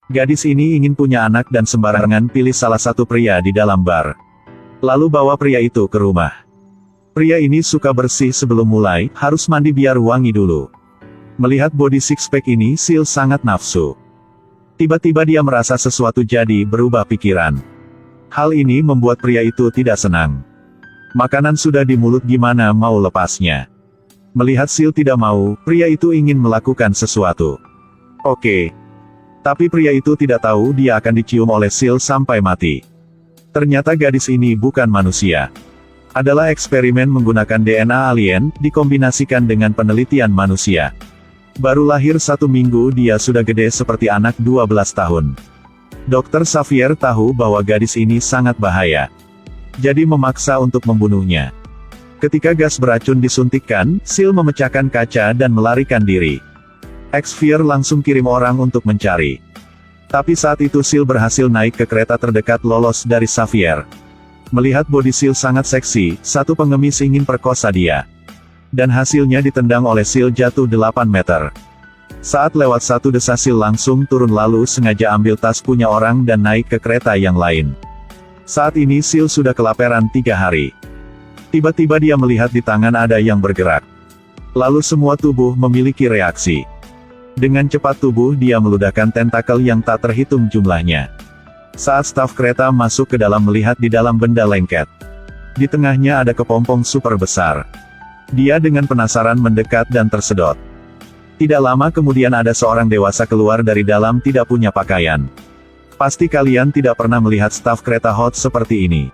Gadis ini ingin punya anak dan sembarangan pilih salah satu pria di dalam bar. Lalu bawa pria itu ke rumah. Pria ini suka bersih sebelum mulai, harus mandi biar wangi dulu. Melihat body six-pack ini, Sil sangat nafsu. Tiba-tiba dia merasa sesuatu jadi berubah pikiran. Hal ini membuat pria itu tidak senang. Makanan sudah di mulut gimana mau lepasnya. Melihat Sil tidak mau, pria itu ingin melakukan sesuatu. Oke. Tapi pria itu tidak tahu dia akan dicium oleh Sil sampai mati. Ternyata gadis ini bukan manusia. Adalah eksperimen menggunakan DNA alien, dikombinasikan dengan penelitian manusia. Baru lahir 1 minggu dia sudah gede seperti anak 12 tahun. Dokter Xavier tahu bahwa gadis ini sangat bahaya. Jadi memaksa untuk membunuhnya. Ketika gas beracun disuntikkan, Sil memecahkan kaca dan melarikan diri. Xavier langsung kirim orang untuk mencari. Tapi saat itu Sil berhasil naik ke kereta terdekat lolos dari Xavier. Melihat body Sil sangat seksi, satu pengemis ingin perkosa dia. Dan hasilnya ditendang oleh Sil jatuh 8 meter. Saat lewat satu desa Sil langsung turun lalu sengaja ambil tas punya orang dan naik ke kereta yang lain. Saat ini Sil sudah kelaparan 3 hari. Tiba-tiba dia melihat di tangan ada yang bergerak. Lalu semua tubuh memiliki reaksi. Dengan cepat tubuh dia meludahkan tentakel yang tak terhitung jumlahnya. Saat staf kereta masuk ke dalam melihat di dalam benda lengket. Di tengahnya ada kepompong super besar. Dia dengan penasaran mendekat dan tersedot. Tidak lama kemudian ada seorang dewasa keluar dari dalam tidak punya pakaian. Pasti kalian tidak pernah melihat staf kereta hot seperti ini.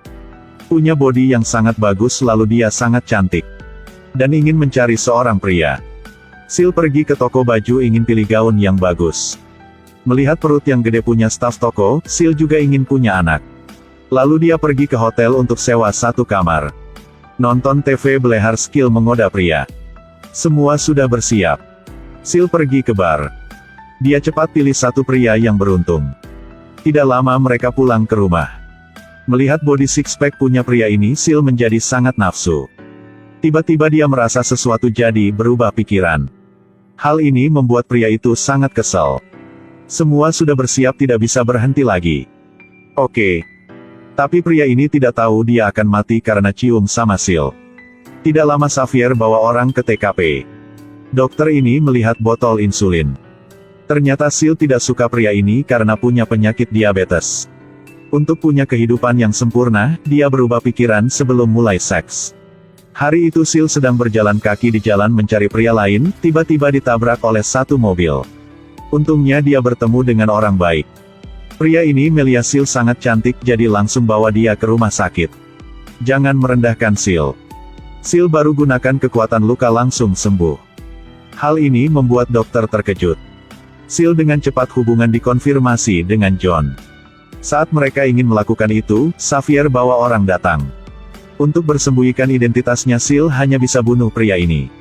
Punya bodi yang sangat bagus lalu dia sangat cantik. Dan ingin mencari seorang pria. Sil pergi ke toko baju ingin pilih gaun yang bagus. Melihat perut yang gede punya staf toko, Sil juga ingin punya anak. Lalu dia pergi ke hotel untuk sewa 1 kamar. Nonton TV belehar skill menggoda pria. Semua sudah bersiap. Sil pergi ke bar. Dia cepat pilih 1 pria yang beruntung. Tidak lama mereka pulang ke rumah. Melihat body six-pack punya pria ini Sil menjadi sangat nafsu. Tiba-tiba dia merasa sesuatu jadi berubah pikiran. Hal ini membuat pria itu sangat kesal. Semua sudah bersiap tidak bisa berhenti lagi. Oke. Tapi pria ini tidak tahu dia akan mati karena cium sama Sil. Tidak lama Xavier bawa orang ke TKP. Dokter ini melihat botol insulin. Ternyata Sil tidak suka pria ini karena punya penyakit diabetes. Untuk punya kehidupan yang sempurna, dia berubah pikiran sebelum mulai seks. Hari itu Sil sedang berjalan kaki di jalan mencari pria lain, tiba-tiba ditabrak oleh 1 mobil. Untungnya dia bertemu dengan orang baik. Pria ini melihat Sil sangat cantik jadi langsung bawa dia ke rumah sakit. Jangan merendahkan Sil. Sil baru gunakan kekuatan luka langsung sembuh. Hal ini membuat dokter terkejut. Sil dengan cepat hubungan dikonfirmasi dengan John. Saat mereka ingin melakukan itu, Xavier bawa orang datang. Untuk bersembunyikan identitasnya Sil hanya bisa bunuh pria ini.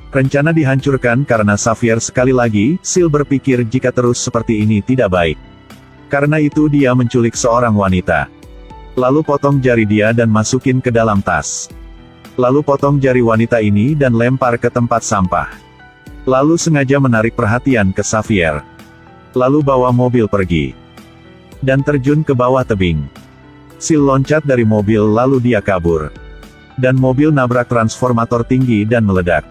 Rencana dihancurkan karena Xavier sekali lagi, Sil berpikir jika terus seperti ini tidak baik. Karena itu dia menculik seorang wanita. Lalu potong jari dia dan masukin ke dalam tas. Lalu potong jari wanita ini dan lempar ke tempat sampah. Lalu sengaja menarik perhatian ke Xavier. Lalu bawa mobil pergi. Dan terjun ke bawah tebing. Sil loncat dari mobil lalu dia kabur. Dan mobil nabrak transformator tinggi dan meledak.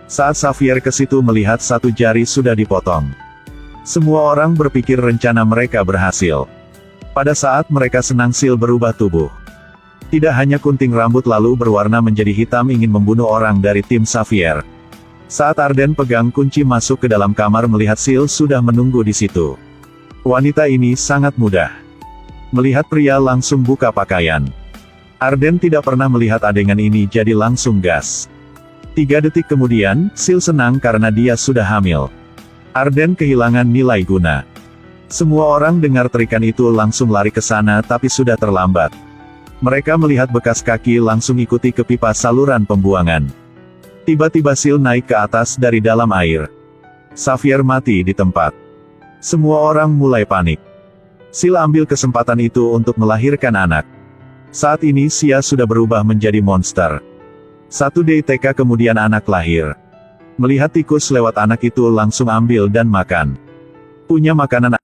Saat Xavier ke situ melihat 1 jari sudah dipotong. Semua orang berpikir rencana mereka berhasil. Pada saat mereka senang Sil berubah tubuh. Tidak hanya kunting rambut lalu berwarna menjadi hitam ingin membunuh orang dari tim Xavier. Saat Arden pegang kunci masuk ke dalam kamar melihat Sil sudah menunggu di situ. Wanita ini sangat mudah. Melihat pria langsung buka pakaian. Arden tidak pernah melihat adegan ini jadi langsung gas. 3 detik kemudian, Sil senang karena dia sudah hamil. Arden kehilangan nilai guna. Semua orang dengar terikan itu langsung lari ke sana tapi sudah terlambat. Mereka melihat bekas kaki langsung ikuti ke pipa saluran pembuangan. Tiba-tiba Sil naik ke atas dari dalam air. Xavier mati di tempat. Semua orang mulai panik. Sil ambil kesempatan itu untuk melahirkan anak. Saat ini Sia sudah berubah menjadi monster. 1 DTK kemudian anak lahir. Melihat tikus lewat anak itu langsung ambil dan makan. Punya makanan